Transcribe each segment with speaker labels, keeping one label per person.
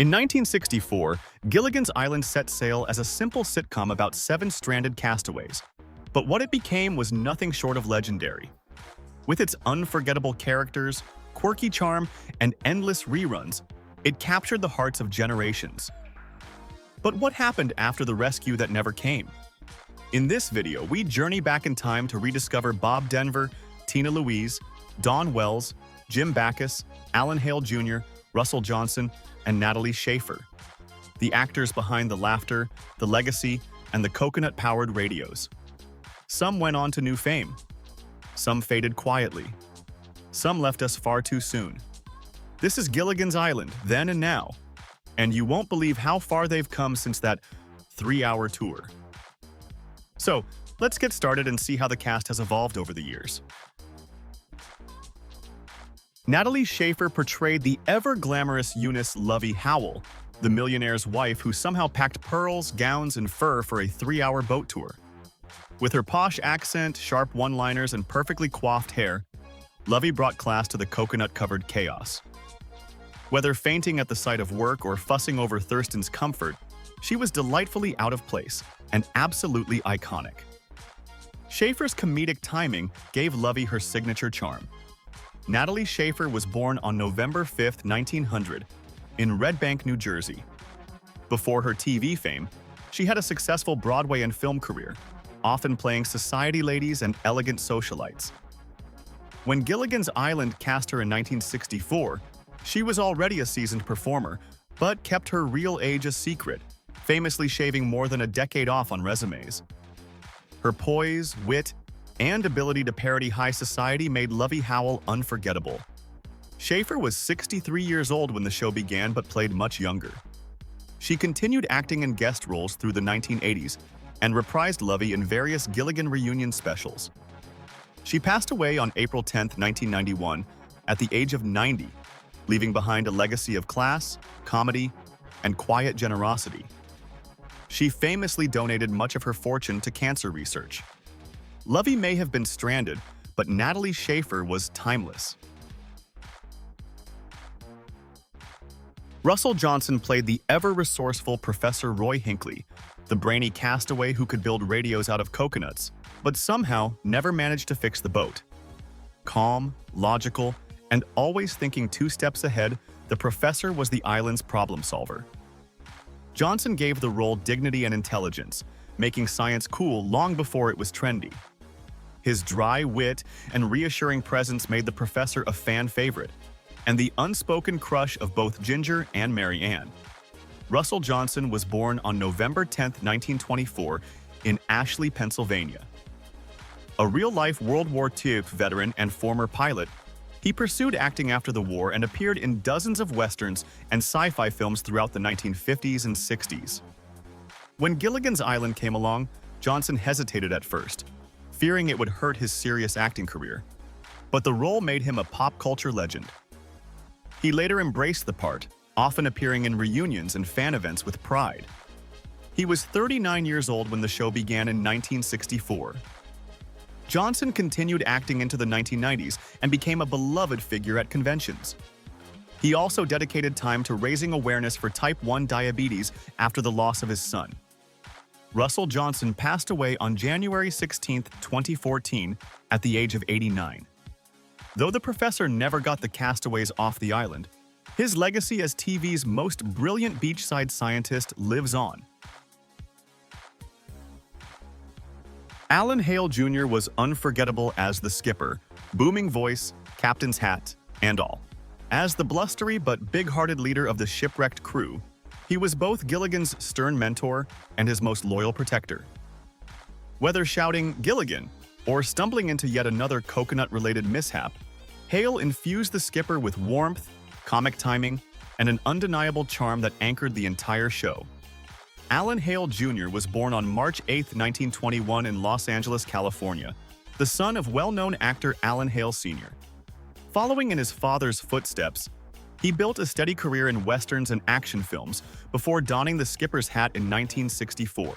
Speaker 1: In 1964, Gilligan's Island set sail as a simple sitcom about seven stranded castaways, but what it became was nothing short of legendary. With its unforgettable characters, quirky charm, and endless reruns, it captured the hearts of generations. But what happened after the rescue that never came? In this video, we journey back in time to rediscover Bob Denver, Tina Louise, Dawn Wells, Jim Backus, Hale Jr., Russell Johnson, and Natalie Schaefer, the actors behind the laughter, the legacy, and the coconut-powered radios. Some went on to new fame. Some faded quietly. Some left us far too soon. This is Gilligan's Island, then and now, and you won't believe how far they've come since that 3-hour tour. So, let's get started and see how the cast has evolved over the years. Natalie Schaefer portrayed the ever-glamorous Eunice Lovey Howell, the millionaire's wife who somehow packed pearls, gowns, and fur for a 3-hour boat tour. With her posh accent, sharp one-liners, and perfectly coiffed hair, Lovey brought class to the coconut-covered chaos. Whether fainting at the sight of work or fussing over Thurston's comfort, she was delightfully out of place and absolutely iconic. Schaefer's comedic timing gave Lovey her signature charm. Natalie Schaefer was born on November 5, 1900, in Red Bank, New Jersey. Before her TV fame, she had a successful Broadway and film career, often playing society ladies and elegant socialites. When Gilligan's Island cast her in 1964, she was already a seasoned performer, but kept her real age a secret, famously shaving more than a decade off on resumes. Her poise, wit, and ability to parody high society made Lovey Howell unforgettable. Schaefer was 63 years old when the show began but played much younger. She continued acting in guest roles through the 1980s and reprised Lovey in various Gilligan reunion specials. She passed away on April 10, 1991, at the age of 90, leaving behind a legacy of class, comedy, and quiet generosity. She famously donated much of her fortune to cancer research. Lovey may have been stranded, but Natalie Schaefer was timeless. Russell Johnson played the ever-resourceful Professor Roy Hinckley, the brainy castaway who could build radios out of coconuts, but somehow never managed to fix the boat. Calm, logical, and always thinking 2 steps ahead, the professor was the island's problem solver. Johnson gave the role dignity and intelligence, making science cool long before it was trendy. His dry wit and reassuring presence made the professor a fan favorite, and the unspoken crush of both Ginger and Mary Ann. Russell Johnson was born on November 10, 1924, in Ashley, Pennsylvania. A real-life World War II veteran and former pilot, he pursued acting after the war and appeared in dozens of westerns and sci-fi films throughout the 1950s and 60s. When Gilligan's Island came along, Johnson hesitated at first, fearing it would hurt his serious acting career. But the role made him a pop culture legend. He later embraced the part, often appearing in reunions and fan events with pride. He was 39 years old when the show began in 1964. Johnson continued acting into the 1990s and became a beloved figure at conventions. He also dedicated time to raising awareness for type 1 diabetes after the loss of his son. Russell Johnson passed away on January 16, 2014, at the age of 89. Though the professor never got the castaways off the island, his legacy as TV's most brilliant beachside scientist lives on. Hale Jr. was unforgettable as the skipper, booming voice, captain's hat, and all. As the blustery but big-hearted leader of the shipwrecked crew, he was both Gilligan's stern mentor and his most loyal protector. Whether shouting "Gilligan" or stumbling into yet another coconut-related mishap, Hale infused the skipper with warmth, comic timing, and an undeniable charm that anchored the entire show. Hale Jr. was born on March 8, 1921 in Los Angeles, California, the son of well-known actor Hale Sr. Following in his father's footsteps, he built a steady career in westerns and action films before donning the skipper's hat in 1964.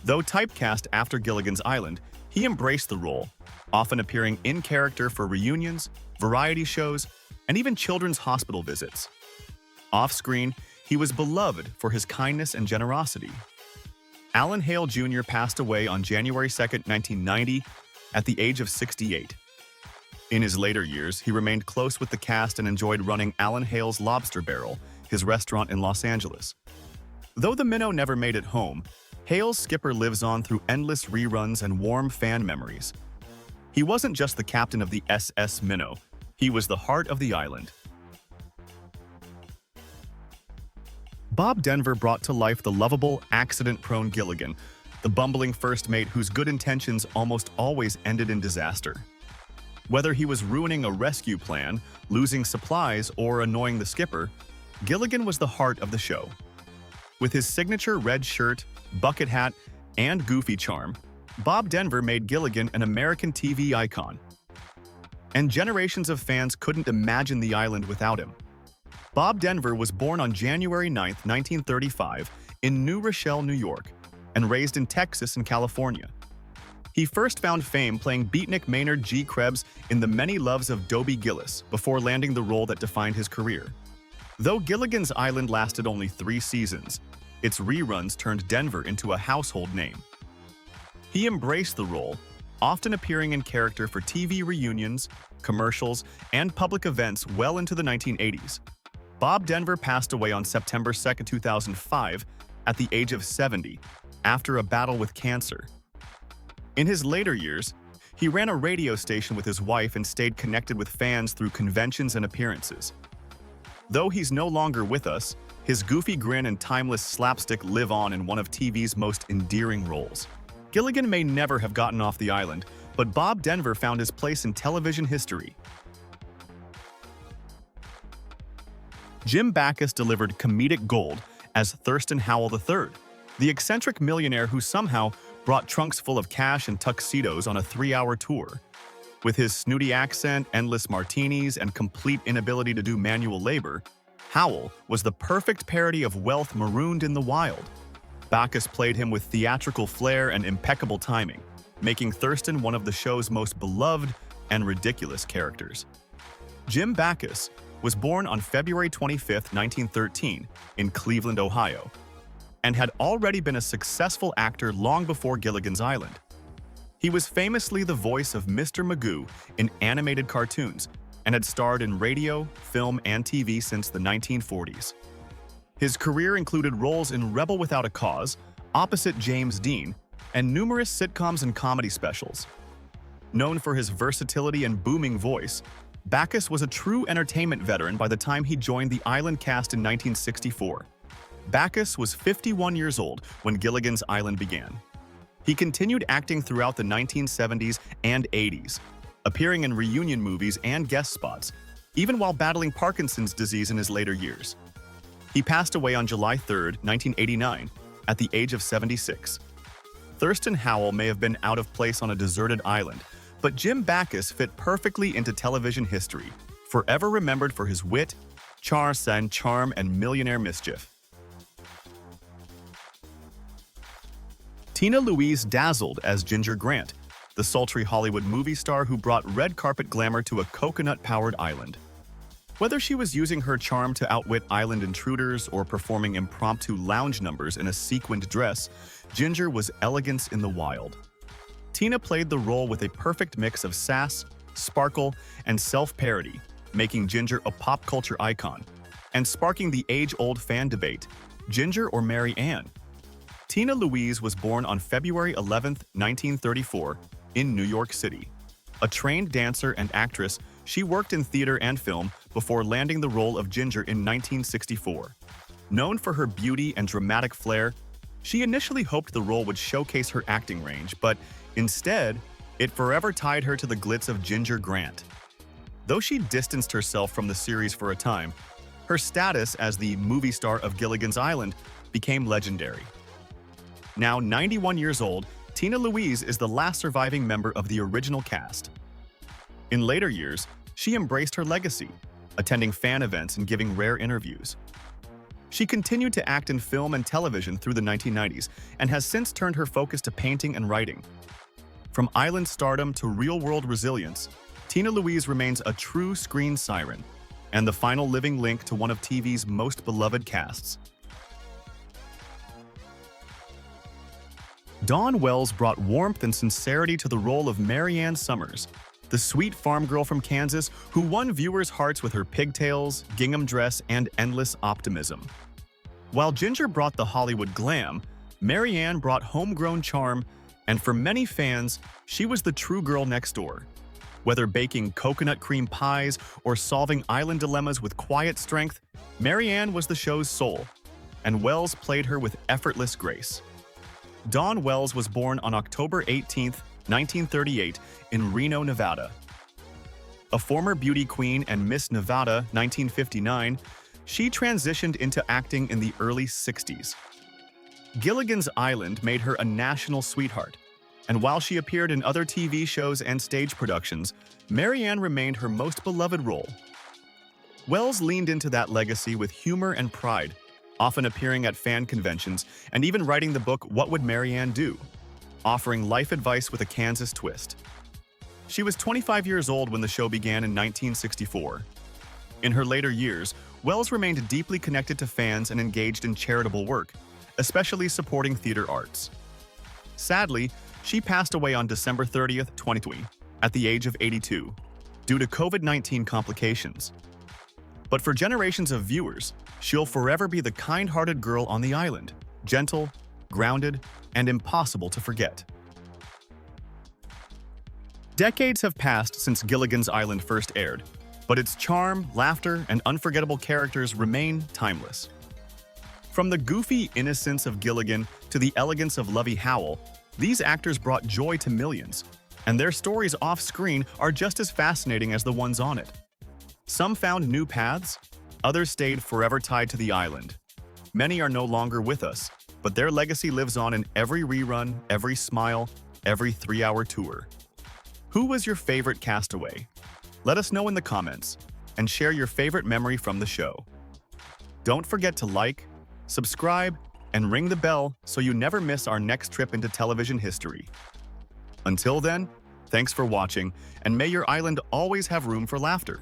Speaker 1: Though typecast after Gilligan's Island, he embraced the role, often appearing in character for reunions, variety shows, and even children's hospital visits. Off-screen, he was beloved for his kindness and generosity. Alan Hale Jr. passed away on January 2, 1990, at the age of 68. In his later years, he remained close with the cast and enjoyed running Alan Hale's Lobster Barrel, his restaurant in Los Angeles. Though the minnow never made it home, Hale's skipper lives on through endless reruns and warm fan memories. He wasn't just the captain of the SS Minnow, he was the heart of the island. Bob Denver brought to life the lovable, accident-prone Gilligan, the bumbling first mate whose good intentions almost always ended in disaster. Whether he was ruining a rescue plan, losing supplies, or annoying the skipper, Gilligan was the heart of the show. With his signature red shirt, bucket hat, and goofy charm, Bob Denver made Gilligan an American TV icon. And generations of fans couldn't imagine the island without him. Bob Denver was born on January 9, 1935, in New Rochelle, New York, and raised in Texas and California. He first found fame playing beatnik Maynard G. Krebs in The Many Loves of Dobie Gillis before landing the role that defined his career. Though Gilligan's Island lasted only 3 seasons, its reruns turned Denver into a household name. He embraced the role, often appearing in character for TV reunions, commercials, and public events well into the 1980s. Bob Denver passed away on September 2, 2005, at the age of 70, after a battle with cancer. In his later years, he ran a radio station with his wife and stayed connected with fans through conventions and appearances. Though he's no longer with us, his goofy grin and timeless slapstick live on in one of TV's most endearing roles. Gilligan may never have gotten off the island, but Bob Denver found his place in television history. Jim Backus delivered comedic gold as Thurston Howell III, the eccentric millionaire who somehow brought trunks full of cash and tuxedos on a 3-hour tour. With his snooty accent, endless martinis, and complete inability to do manual labor, Howell was the perfect parody of wealth marooned in the wild. Backus played him with theatrical flair and impeccable timing, making Thurston one of the show's most beloved and ridiculous characters. Jim Backus was born on February 25, 1913, in Cleveland, Ohio, and had already been a successful actor long before Gilligan's Island. He was famously the voice of Mr. Magoo in animated cartoons and had starred in radio, film, and TV since the 1940s. His career included roles in Rebel Without a Cause, opposite James Dean, and numerous sitcoms and comedy specials. Known for his versatility and booming voice, Backus was a true entertainment veteran by the time he joined the Island cast in 1964. Backus was 51 years old when Gilligan's Island began. He continued acting throughout the 1970s and 80s, appearing in reunion movies and guest spots, even while battling Parkinson's disease in his later years. He passed away on July 3, 1989, at the age of 76. Thurston Howell may have been out of place on a deserted island, but Jim Backus fit perfectly into television history, forever remembered for his wit, charm, and millionaire mischief. Tina Louise dazzled as Ginger Grant, the sultry Hollywood movie star who brought red carpet glamour to a coconut-powered island. Whether she was using her charm to outwit island intruders or performing impromptu lounge numbers in a sequined dress, Ginger was elegance in the wild. Tina played the role with a perfect mix of sass, sparkle, and self-parody, making Ginger a pop culture icon, and sparking the age-old fan debate, Ginger or Mary Ann? Tina Louise was born on February 11, 1934, in New York City. A trained dancer and actress, she worked in theater and film before landing the role of Ginger in 1964. Known for her beauty and dramatic flair, she initially hoped the role would showcase her acting range, but instead, it forever tied her to the glitz of Ginger Grant. Though she distanced herself from the series for a time, her status as the movie star of Gilligan's Island became legendary. Now 91 years old, Tina Louise is the last surviving member of the original cast. In later years, she embraced her legacy, attending fan events and giving rare interviews. She continued to act in film and television through the 1990s and has since turned her focus to painting and writing. From island stardom to real-world resilience, Tina Louise remains a true screen siren, and the final living link to one of TV's most beloved casts. Dawn Wells brought warmth and sincerity to the role of Mary Ann Summers, the sweet farm girl from Kansas who won viewers' hearts with her pigtails, gingham dress, and endless optimism. While Ginger brought the Hollywood glam, Mary Ann brought homegrown charm, and for many fans, she was the true girl next door. Whether baking coconut cream pies or solving island dilemmas with quiet strength, Mary Ann was the show's soul, and Wells played her with effortless grace. Dawn Wells was born on October 18, 1938, in Reno, Nevada. A former beauty queen and Miss Nevada 1959, she transitioned into acting in the early 60s. Gilligan's Island made her a national sweetheart, and while she appeared in other TV shows and stage productions, Mary Ann remained her most beloved role. Wells leaned into that legacy with humor and pride, often appearing at fan conventions and even writing the book What Would Mary Ann Do?, offering life advice with a Kansas twist. She was 25 years old when the show began in 1964. In her later years, Wells remained deeply connected to fans and engaged in charitable work, especially supporting theater arts. Sadly, she passed away on December 30, 2020, at the age of 82, due to COVID-19 complications. But for generations of viewers, she'll forever be the kind-hearted girl on the island, gentle, grounded, and impossible to forget. Decades have passed since Gilligan's Island first aired, but its charm, laughter, and unforgettable characters remain timeless. From the goofy innocence of Gilligan to the elegance of Lovey Howell, these actors brought joy to millions, and their stories off-screen are just as fascinating as the ones on it. Some found new paths, others stayed forever tied to the island. Many are no longer with us, but their legacy lives on in every rerun, every smile, every 3-hour tour. Who was your favorite castaway? Let us know in the comments, and share your favorite memory from the show. Don't forget to like, subscribe, and ring the bell so you never miss our next trip into television history. Until then, thanks for watching, and may your island always have room for laughter.